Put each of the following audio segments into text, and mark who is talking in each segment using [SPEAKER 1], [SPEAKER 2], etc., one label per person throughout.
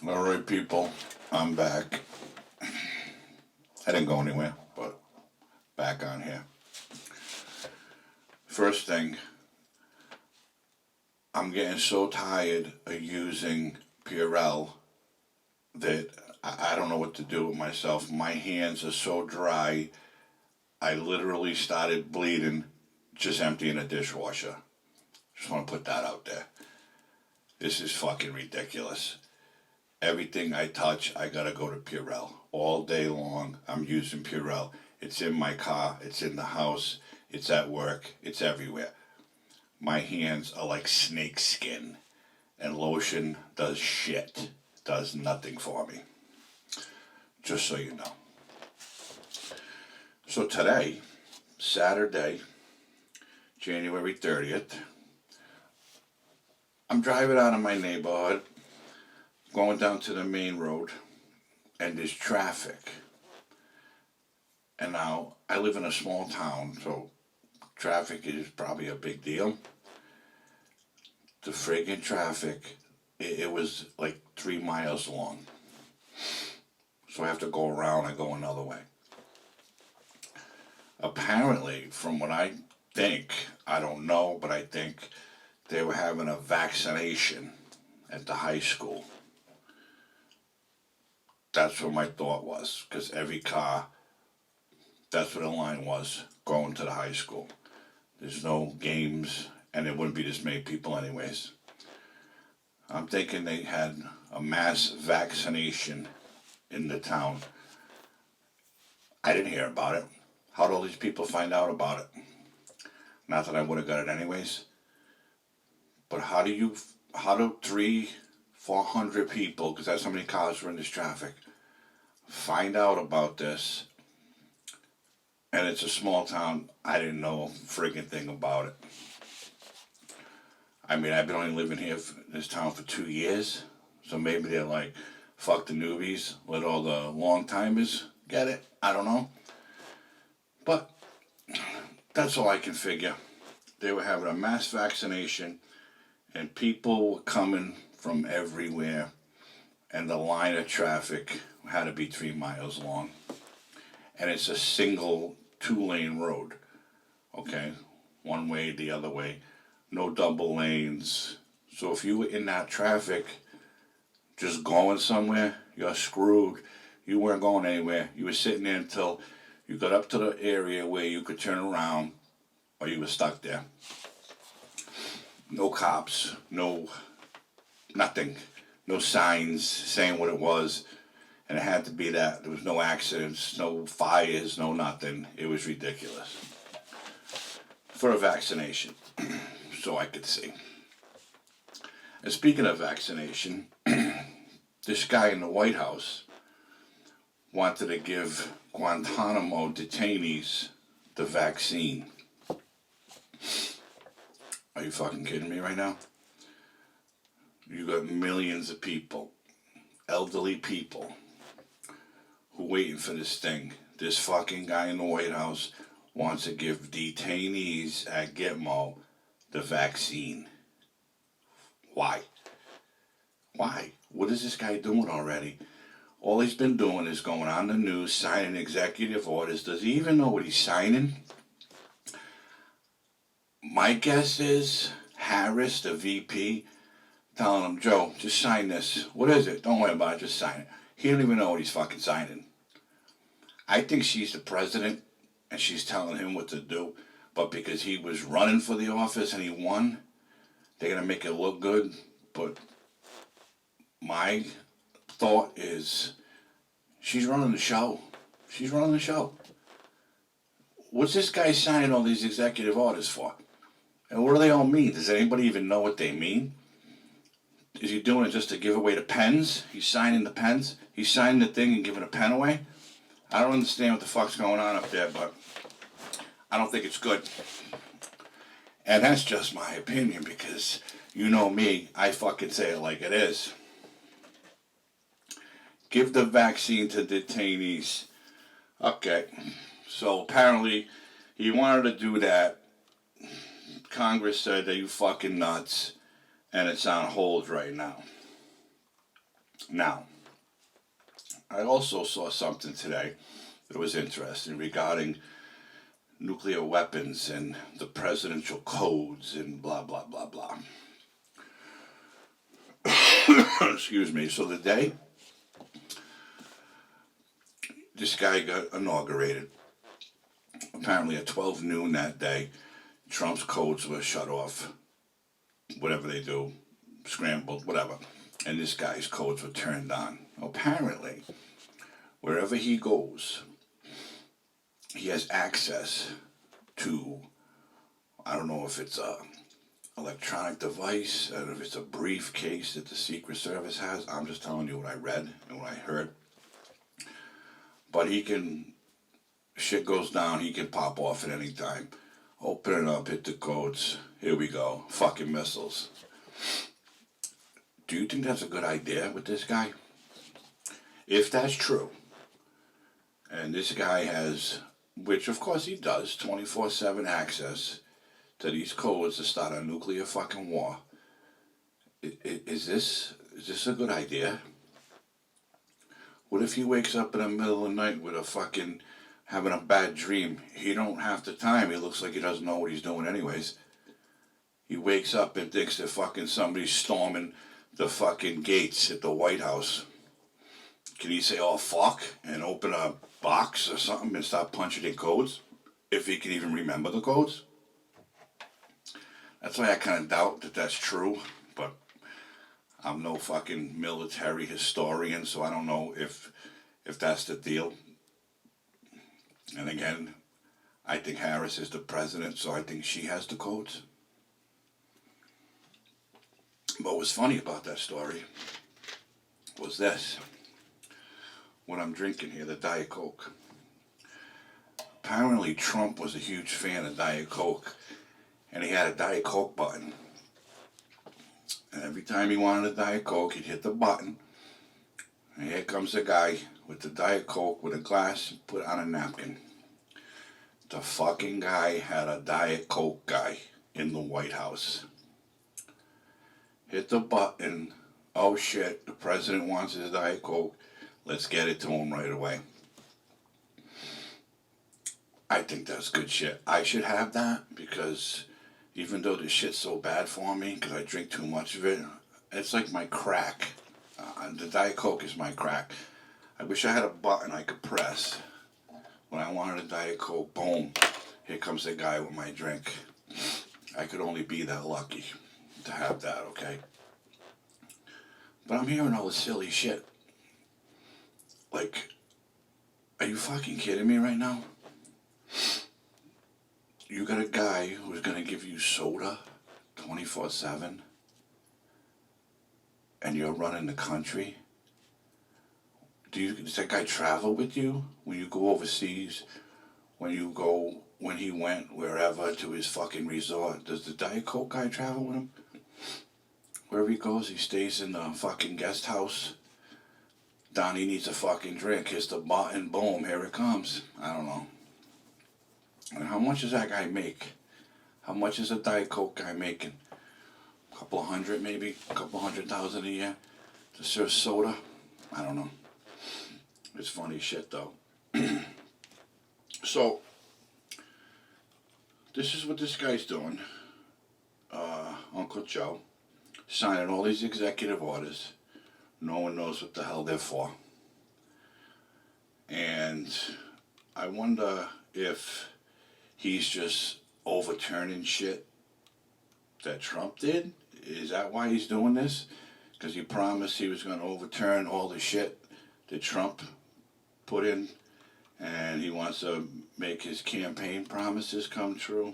[SPEAKER 1] Alright, people, I'm back. I didn't go anywhere, but back on here. First thing, I'm getting so tired of using Purell that I don't know what to do with myself. My hands are so dry, I literally started bleeding just emptying a dishwasher. Just want to put that out there. This is fucking ridiculous. Everything I touch, I gotta go to Purell. All day long, I'm using Purell. It's in my car, it's in the house, it's at work, it's everywhere. My hands are like snake skin, and lotion does shit. Does nothing for me. Just so you know. So today, Saturday, January 30th, I'm driving out of my neighborhood, going down to the main road, and there's traffic. And now, I live in a small town, so traffic is probably a big deal. The friggin' traffic, it was like 3 miles long. So I have to go around and go another way. Apparently, from what I think, I don't know, but I think they were having a vaccination at the high school. That's what my thought was, because every car, that's what the line was, going to the high school. There's no games, and there wouldn't be this many people anyways. I'm thinking they had a mass vaccination in the town. I didn't hear about it. How'd all these people find out about it? Not that I would have got it anyways. But how do 400 people, because that's how many cars were in this traffic, find out about this? And it's a small town. I didn't know a friggin' thing about it. I mean, I've been only living here in this town for 2 years. So maybe they're like, fuck the newbies, let all the long timers get it. I don't know. But that's all I can figure. They were having a mass vaccination, and people were coming from everywhere, and the line of traffic had to be 3 miles long. And it's a single 2-lane road. Okay? One way, the other way. No double lanes. So if you were in that traffic, just going somewhere, you're screwed. You weren't going anywhere. You were sitting there until you got up to the area where you could turn around, or you were stuck there. No cops, no nothing, no signs saying what it was, and it had to be that. There was no accidents, no fires, no nothing. It was ridiculous. For a vaccination, so I could see. And speaking of vaccination, this guy in the White House wanted to give Guantanamo detainees the vaccine. Are you fucking kidding me right now? You got millions of people, elderly people, who are waiting for this thing. This fucking guy in the White House wants to give detainees at Gitmo the vaccine. Why? Why? What is this guy doing already? All he's been doing is going on the news, signing executive orders. Does he even know what he's signing? My guess is Harris, the VP, telling him, Joe, just sign this. What is it? Don't worry about it, just sign it. He don't even know what he's fucking signing. I think she's the president, and she's telling him what to do. But because he was running for the office and he won, they're going to make it look good. But my thought is, she's running the show. She's running the show. What's this guy signing all these executive orders for? And what do they all mean? Does anybody even know what they mean? Is he doing it just to give away the pens? He's signing the pens? He's signing the thing and giving a pen away? I don't understand what the fuck's going on up there, but I don't think it's good. And that's just my opinion, because you know me, I fucking say it like it is. Give the vaccine to detainees. Okay, so apparently he wanted to do that Congress said that you fucking nuts, and it's on hold right now. Now, I also saw something today that was interesting regarding nuclear weapons and the presidential codes and blah, blah, blah, blah. Excuse me. So the day this guy got inaugurated, apparently at 12 noon that day, Trump's codes were shut off, whatever they do, scrambled, whatever. And this guy's codes were turned on. Apparently, wherever he goes, he has access to, I don't know if it's a electronic device, I don't know if it's a briefcase that the Secret Service has. I'm just telling you what I read and what I heard. But he can, shit goes down, he can pop off at any time. Open it up, hit the codes, here we go, fucking missiles. Do you think that's a good idea with this guy? If that's true, and this guy has, which of course he does, 24/7 access to these codes to start a nuclear fucking war, is this a good idea? What if he wakes up in the middle of the night with a fucking, having a bad dream? He don't have the time, he looks like he doesn't know what he's doing anyways. He wakes up and thinks that fucking somebody's storming the fucking gates at the White House. Can he say, oh fuck, and open a box or something and start punching in codes? If he can even remember the codes? That's why I kind of doubt that that's true, but I'm no fucking military historian, so I don't know if that's the deal. And again, I think Harris is the president, so I think she has the codes. But what's funny about that story was this. What I'm drinking here, the Diet Coke. Apparently Trump was a huge fan of Diet Coke, and he had a Diet Coke button. And every time he wanted a Diet Coke, he'd hit the button, and here comes the guy with the Diet Coke with a glass and put it on a napkin. The fucking guy had a Diet Coke guy in the White House. Hit the button, oh shit, the president wants his Diet Coke, let's get it to him right away. I think that's good shit. I should have that, because even though this shit's so bad for me, because I drink too much of it, it's like my crack. The Diet Coke is my crack. I wish I had a button I could press. When I wanted a Diet Coke, boom, here comes the guy with my drink. I could only be that lucky to have that, okay? But I'm hearing all this silly shit. Like, are you fucking kidding me right now? You got a guy who's gonna give you soda 24/7, and you're running the country? Does that guy travel with you when you go overseas? When he went wherever to his fucking resort? Does the Diet Coke guy travel with him? Wherever he goes, he stays in the fucking guest house. Donnie needs a fucking drink. Hits the button, boom, here it comes. I don't know. And how much does that guy make? How much is a Diet Coke guy making? A couple of hundred maybe? A couple 100,000 a year to serve soda? I don't know. It's funny shit though. So, this is what this guy's doing. Uncle Joe. Signing all these executive orders. No one knows what the hell they're for. And I wonder if he's just overturning shit that Trump did. Is that why he's doing this? Because he promised he was going to overturn all the shit that Trump put in, and he wants to make his campaign promises come true.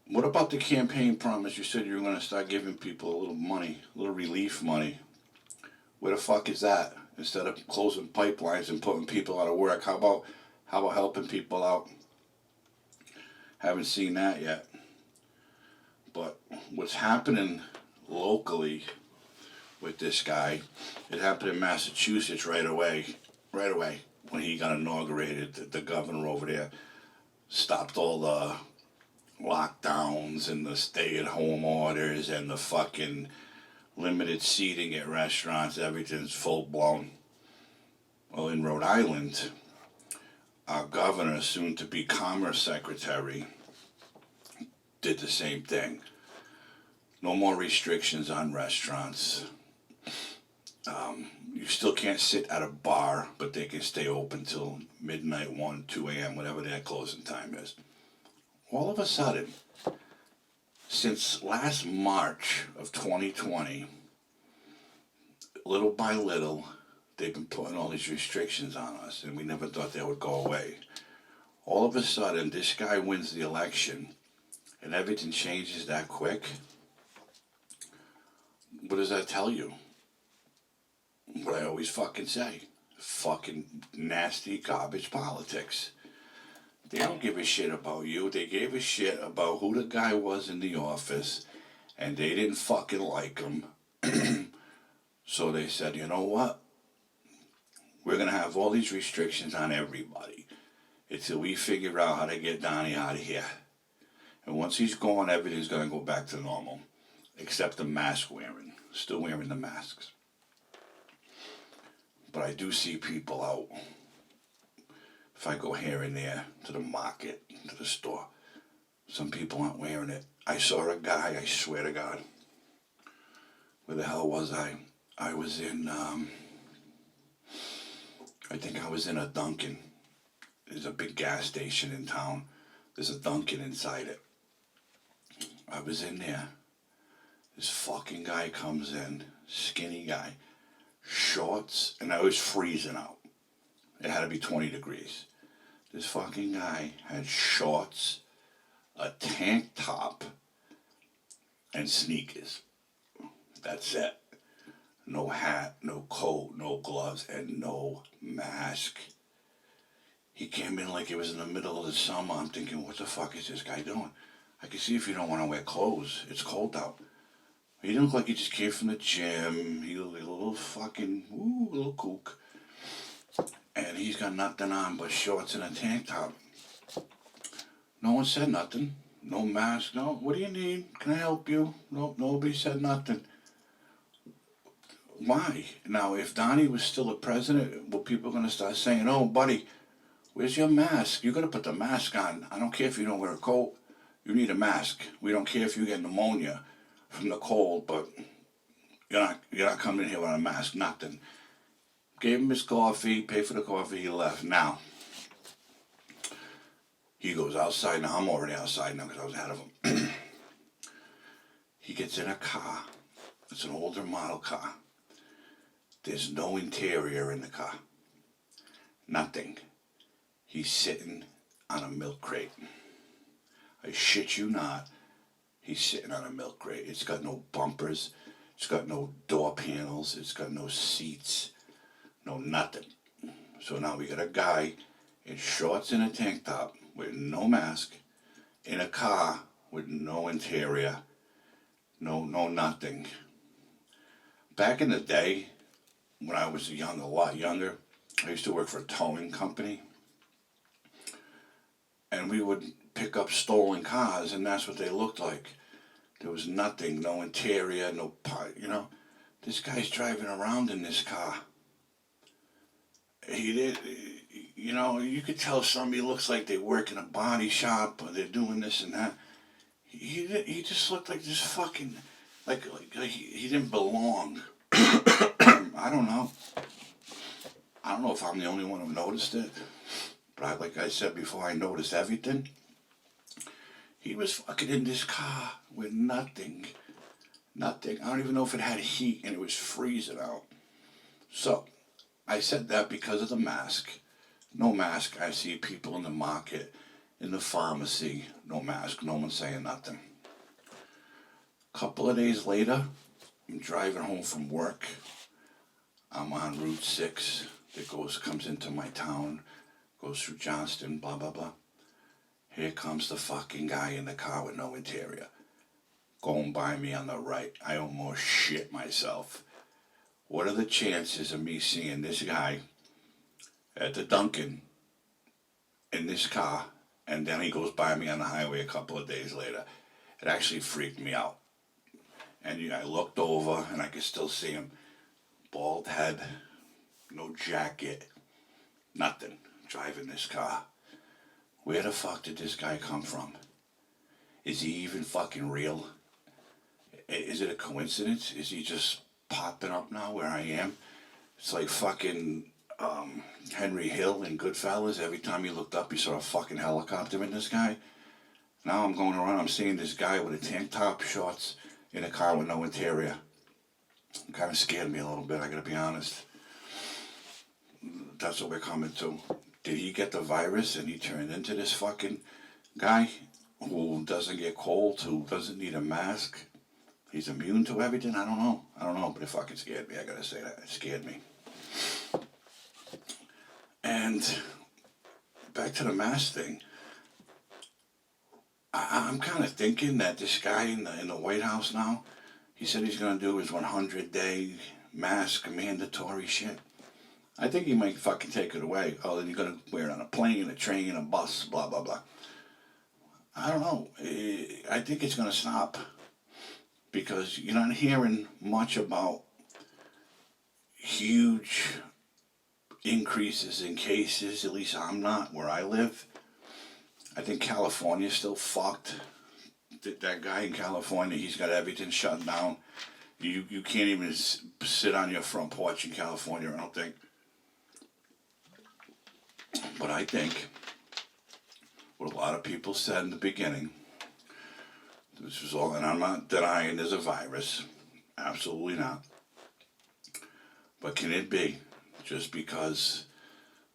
[SPEAKER 1] What about the campaign promise? You said you were going to start giving people a little money, a little relief money. Where the fuck is that? Instead of closing pipelines and putting people out of work, how about helping people out? Haven't seen that yet. But what's happening locally with this guy, it happened in Massachusetts right away, when he got inaugurated. The governor over there stopped all the lockdowns and the stay-at-home orders and the fucking limited seating at restaurants, everything's full-blown. Well, in Rhode Island, our governor, soon to be Commerce Secretary, did the same thing. No more restrictions on restaurants. You still can't sit at a bar, but they can stay open till midnight, 1, 2 a.m., whatever their closing time is. All of a sudden, since last March of 2020, little by little, they've been putting all these restrictions on us, and we never thought they would go away. All of a sudden, this guy wins the election, and everything changes that quick. What does that tell you? What I always fucking say. Fucking nasty garbage politics. They don't give a shit about you. They gave a shit about who the guy was in the office, and they didn't fucking like him. So they said, you know what? We're going to have all these restrictions on everybody until we figure out how to get Donnie out of here. And once he's gone, everything's going to go back to normal, except the mask wearing. Still wearing the masks. But I do see people out. If I go here and there, to the market, to the store, some people aren't wearing it. I saw a guy, I swear to God. Where the hell was I? I was in, I think I was in a Dunkin'. There's a big gas station in town. There's a Dunkin' inside it. I was in there. This fucking guy comes in, skinny guy, shorts, and I was freezing out. It had to be 20 degrees. This fucking guy had shorts, a tank top, and sneakers. That's it. No hat, no coat, no gloves, and no mask. He came in like it was in the middle of the summer. I'm thinking, what the fuck is this guy doing? I can see if you don't want to wear clothes. It's cold out. He didn't look like he just came from the gym. He looked like a little fucking, little kook. And he's got nothing on but shorts and a tank top. No one said nothing. No mask. No, what do you need? Can I help you? No, nobody said nothing. Why? Now, if Donnie was still a president, were people going to start saying, oh, buddy, where's your mask? You're going to put the mask on. I don't care if you don't wear a coat. You need a mask. We don't care if you get pneumonia from the cold, but you're not coming in here with a mask. Nothing. Gave him his coffee, paid for the coffee, he left. Now, he goes outside. Now, I'm already outside now because I was ahead of him. He gets in a car. It's an older model car. There's no interior in the car. Nothing. He's sitting on a milk crate. I shit you not. He's sitting on a milk crate. It's got no bumpers. It's got no door panels. It's got no seats. No nothing. So now we got a guy in shorts and a tank top with no mask in a car with no interior. No nothing. Back in the day, when I was a lot younger, I used to work for a towing company. And we would pick up stolen cars, and that's what they looked like. There was nothing, no interior, no part, This guy's driving around in this car. He did, you could tell somebody looks like they work in a body shop or they're doing this and that. He just looked like this fucking, like he didn't belong. I don't know. I don't know if I'm the only one who noticed it, but like I said before, I noticed everything. He was fucking in this car with nothing. Nothing. I don't even know if it had heat, and it was freezing out. So, I said that because of the mask. No mask. I see people in the market, in the pharmacy, no mask. No one saying nothing. A couple of days later, I'm driving home from work. I'm on Route 6 that comes into my town, goes through Johnston, blah, blah, blah. Here comes the fucking guy in the car with no interior, going by me on the right. I almost shit myself. What are the chances of me seeing this guy at the Dunkin' in this car And then he goes by me on the highway a couple of days later. It actually freaked me out. And I looked over and I could still see him. Bald head, no jacket, nothing, driving this car. Where the fuck did this guy come from? Is he even fucking real? Is it a coincidence? Is he just popping up now where I am? It's like fucking Henry Hill in Goodfellas. Every time you looked up, you saw a fucking helicopter in the sky. Now I'm going around, I'm seeing this guy with a tank top, shorts, in a car with no interior. It kind of scared me a little bit, I gotta be honest. That's what we're coming to. Did he get the virus and he turned into this fucking guy who doesn't get cold, who doesn't need a mask? He's immune to everything? I don't know, but it fucking scared me, I gotta say that. It scared me. And back to the mask thing. I'm kind of thinking that this guy in the White House now, he said he's going to do his 100-day mask mandatory shit. I think he might fucking take it away. Oh, then you're going to wear it on a plane, a train, a bus, blah, blah, blah. I don't know. I think it's going to stop because you're not hearing much about huge increases in cases. At least I'm not where I live. I think California's still fucked. That guy in California, he's got everything shut down. You can't even sit on your front porch in California, I don't think. But I think what a lot of people said in the beginning, this was all, and I'm not denying there's a virus. Absolutely not. But can it be just because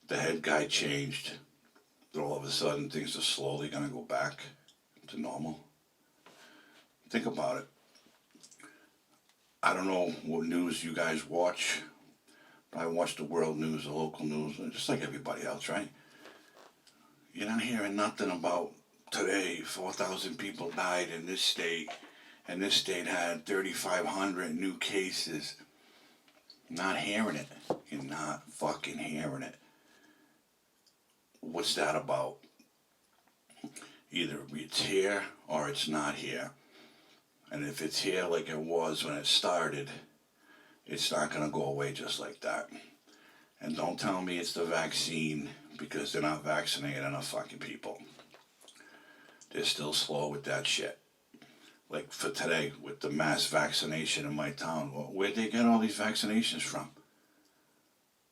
[SPEAKER 1] the head guy changed that all of a sudden things are slowly going to go back to normal? Think about it. I don't know what news you guys watch, but I watch the world news, the local news, just like everybody else, right? You're not hearing nothing about today 4,000 people died in this state, and this state had 3,500 new cases. Not hearing it. You're not fucking hearing it. What's that about? Either it's here or it's not here. And if it's here like it was when it started, it's not going to go away just like that. And don't tell me it's the vaccine because they're not vaccinating enough fucking people. They're still slow with that shit. Like for today, with the mass vaccination in my town, where'd they get all these vaccinations from?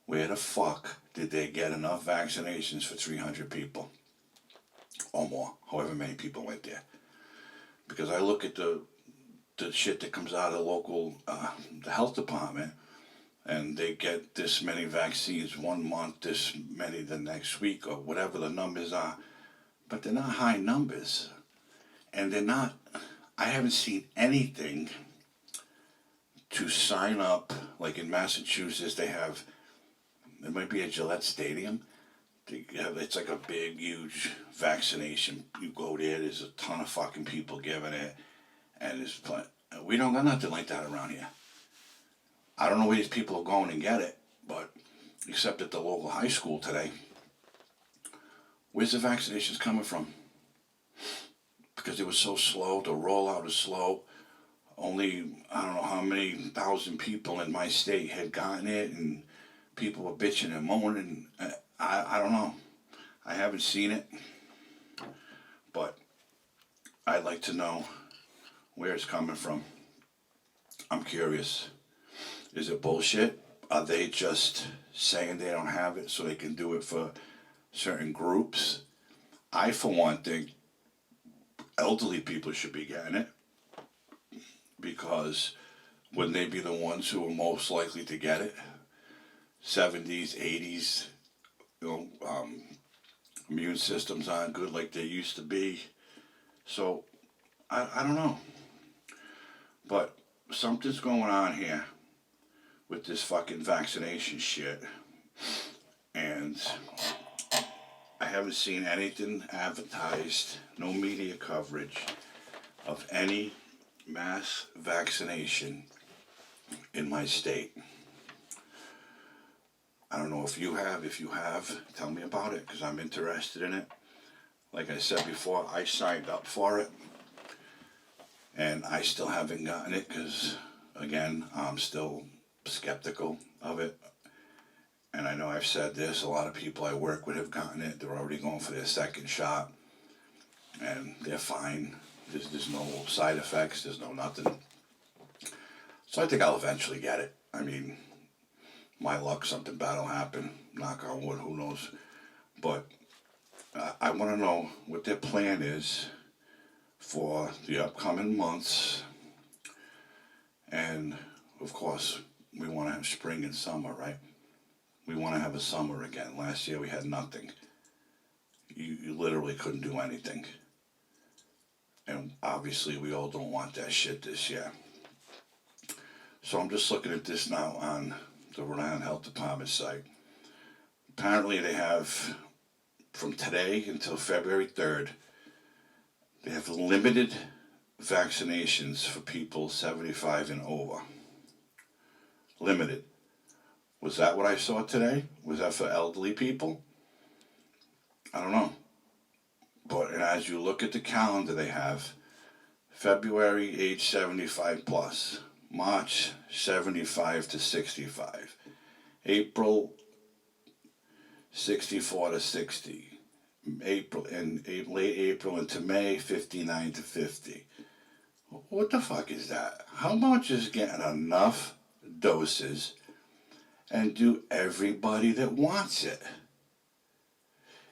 [SPEAKER 1] Where the fuck did they get enough vaccinations for 300 people? Or more, however many people went there. Because I look at the shit that comes out of the local, the health department, and they get this many vaccines 1 month, this many the next week, or whatever the numbers are. But they're not high numbers. And they're not, I haven't seen anything to sign up, like in Massachusetts, they have, there might be a Gillette Stadium. It's like a big, huge vaccination. You go there, there's a ton of fucking people giving it. And we don't got nothing like that around here. I don't know where these people are going and get it, but except at the local high school today. Where's the vaccinations coming from? Because it was so slow, the rollout is slow. Only, I don't know how many thousand people in my state had gotten it, and people were bitching and moaning. I don't know. I haven't seen it, but I'd like to know where it's coming from. I'm curious. Is it bullshit? Are they just saying they don't have it so they can do it for certain groups? I, for one, think elderly people should be getting it, because wouldn't they be the ones who are most likely to get it? 70s, 80s, immune systems aren't good like they used to be. So, I don't know. But something's going on here with this fucking vaccination shit. And I haven't seen anything advertised, no media coverage of any mass vaccination in my state. I don't know if you have. If you have, tell me about it, because I'm interested in it. Like I said before, I signed up for it, and I still haven't gotten it because, again, I'm still skeptical of it. And I know I've said this, a lot of people I work with have gotten it. They're already going for their second shot, and they're fine. There's no side effects, there's no nothing. So I think I'll eventually get it. I mean, my luck, something bad will happen. Knock on wood, who knows? But I want to know what their plan is for the upcoming months. And of course, we want to have spring and summer, right? We want to have a summer again. Last year we had nothing. You literally couldn't do anything. And obviously, we all don't want that shit this year. So I'm just looking at this now on the Rhode Island Health Department site. Apparently, they have from today until February 3rd, they have limited vaccinations for people 75 and over. Limited. Was that what I saw today? Was that for elderly people? I don't know. But and as you look at the calendar they have, February age 75 plus, March 75 to 65, April 64 to 60, April and late April into May 59 to 50. What the fuck is that? How about just getting enough doses and do everybody that wants it?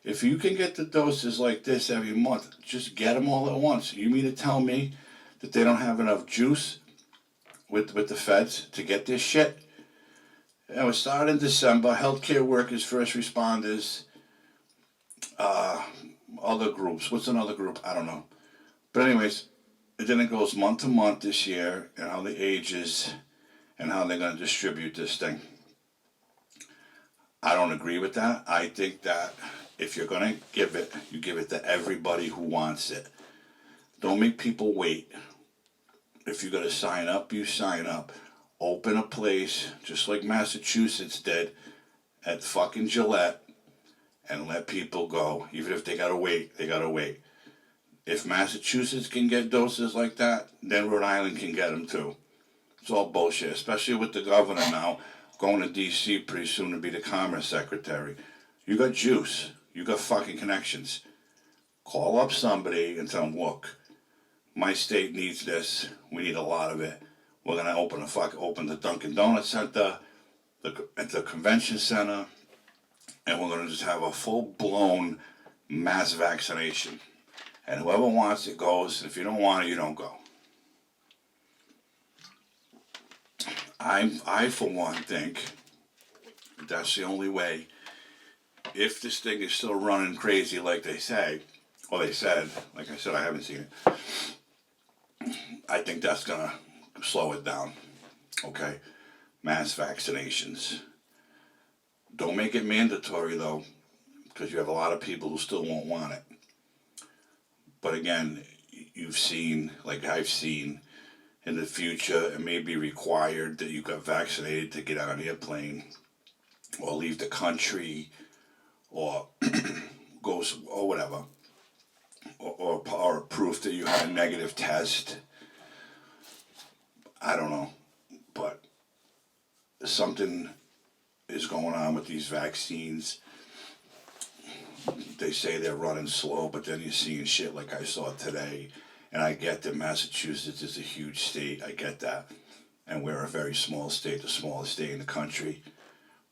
[SPEAKER 1] If you can get the doses like this every month, just get them all at once. You mean to tell me that they don't have enough juice with the feds to get this shit? It was started in December. Healthcare workers, first responders, other groups. What's another group? I don't know. But anyways, then it goes month to month this year, and how the ages and how they're going to distribute this thing. I don't agree with that. I think that if you're going to give it, you give it to everybody who wants it. Don't make people wait. If you're going to sign up, you sign up. Open a place, just like Massachusetts did at fucking Gillette, and let people go. Even if they got to wait, they got to wait. If Massachusetts can get doses like that, then Rhode Island can get them too. It's all bullshit, especially with the governor now going to D.C. pretty soon to be the Commerce Secretary. You got juice. You got fucking connections. Call up somebody and tell them, look, my state needs this. We need a lot of it. We're going to open the Dunkin' Donuts Center, at the convention center, and we're going to just have a full-blown mass vaccination. And whoever wants it goes. If you don't want it, you don't go. I for one, think that's the only way. If this thing is still running crazy like they say, or they said, like I said, I haven't seen it, I think that's going to slow it down. Okay? Mass vaccinations. Don't make it mandatory, though, because you have a lot of people who still won't want it. But again, you've seen, like I've seen, in the future, it may be required that you got vaccinated to get on an airplane or leave the country or goes or whatever, or proof that you had a negative test. I don't know, but something is going on with these vaccines. They say they're running slow, but then you're seeing shit like I saw today. And I get that Massachusetts is a huge state. I get that. And we're a very small state, the smallest state in the country.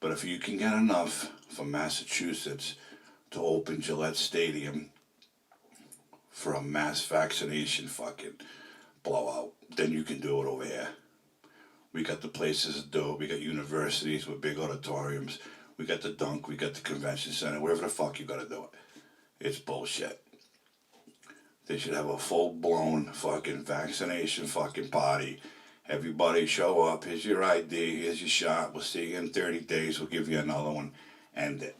[SPEAKER 1] But if you can get enough from Massachusetts to open Gillette Stadium for a mass vaccination fucking blowout, then you can do it over here. We got the places to do it. We got universities with big auditoriums. We got the Dunk. We got the convention center. Wherever the fuck you got to do it. It's bullshit. They should have a full-blown fucking vaccination fucking party. Everybody show up. Here's your ID. Here's your shot. We'll see you in 30 days. We'll give you another one. End it.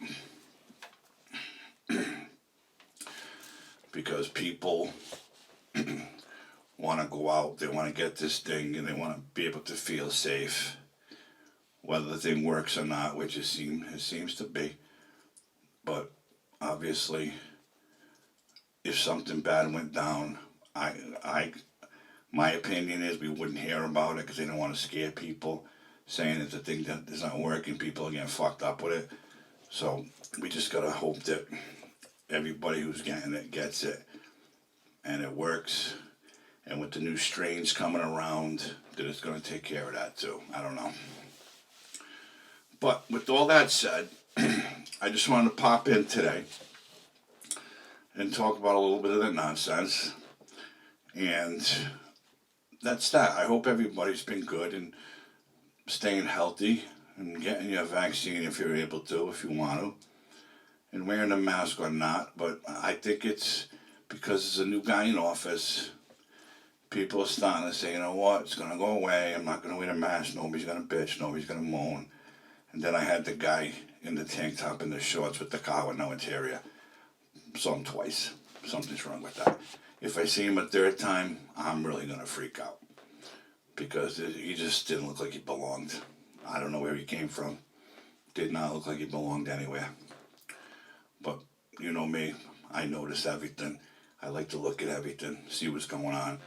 [SPEAKER 1] Because people want to go out. They want to get this thing and they want to be able to feel safe. Whether the thing works or not, which it seems to be. But obviously, if something bad went down, my opinion is we wouldn't hear about it because they don't want to scare people, saying it's a thing that is not working. People are getting fucked up with it. So we just gotta hope that everybody who's getting it gets it, and it works. And with the new strains coming around, that it's gonna take care of that too. I don't know. But with all that said, I just wanted to pop in today and talk about a little bit of the nonsense. And that's that. I hope everybody's been good and staying healthy and getting your vaccine if you're able to, if you want to, and wearing a mask or not. But I think it's because there's a new guy in office. People are starting to say, you know what, it's going to go away. I'm not going to wear a mask. Nobody's going to bitch. Nobody's going to moan. And then I had the guy in the tank top and the shorts with the car with no interior. Saw him twice. Something's wrong with that. If I see him a third time, I'm really going to freak out. Because he just didn't look like he belonged. I don't know where he came from. Did not look like he belonged anywhere. But you know me, I notice everything. I like to look at everything, see what's going on.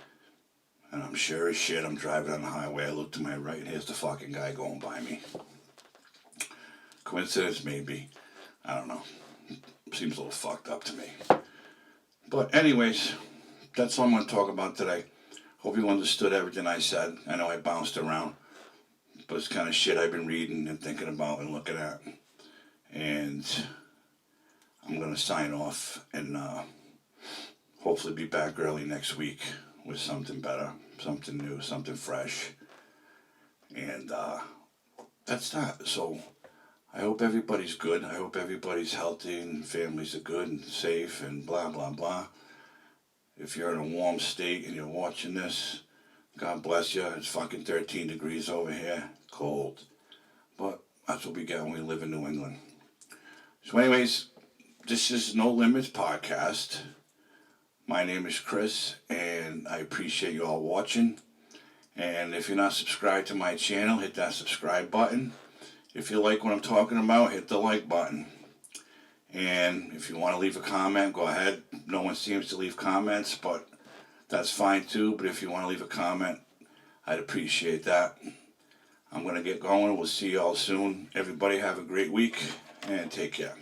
[SPEAKER 1] And I'm sure as shit, I'm driving on the highway. I look to my right, and here's the fucking guy going by me. Coincidence, maybe. I don't know. Seems a little fucked up to me. But anyways, that's all I'm going to talk about today. Hope you understood everything I said. I know I bounced around. But it's kind of shit I've been reading and thinking about and looking at. And I'm going to sign off and hopefully be back early next week with something better, something new, something fresh. And that's that. So I hope everybody's good. I hope everybody's healthy and families are good and safe and blah, blah, blah. If you're in a warm state and you're watching this, God bless you. It's fucking 13 degrees over here. Cold. But that's what we get when we live in New England. So anyways, this is No Limits Podcast. My name is Chris, and I appreciate you all watching. And if you're not subscribed to my channel, hit that subscribe button. If you like what I'm talking about, hit the like button. And if you want to leave a comment, go ahead. No one seems to leave comments, but that's fine too. But if you want to leave a comment, I'd appreciate that. I'm going to get going. We'll see you all soon. Everybody have a great week and take care.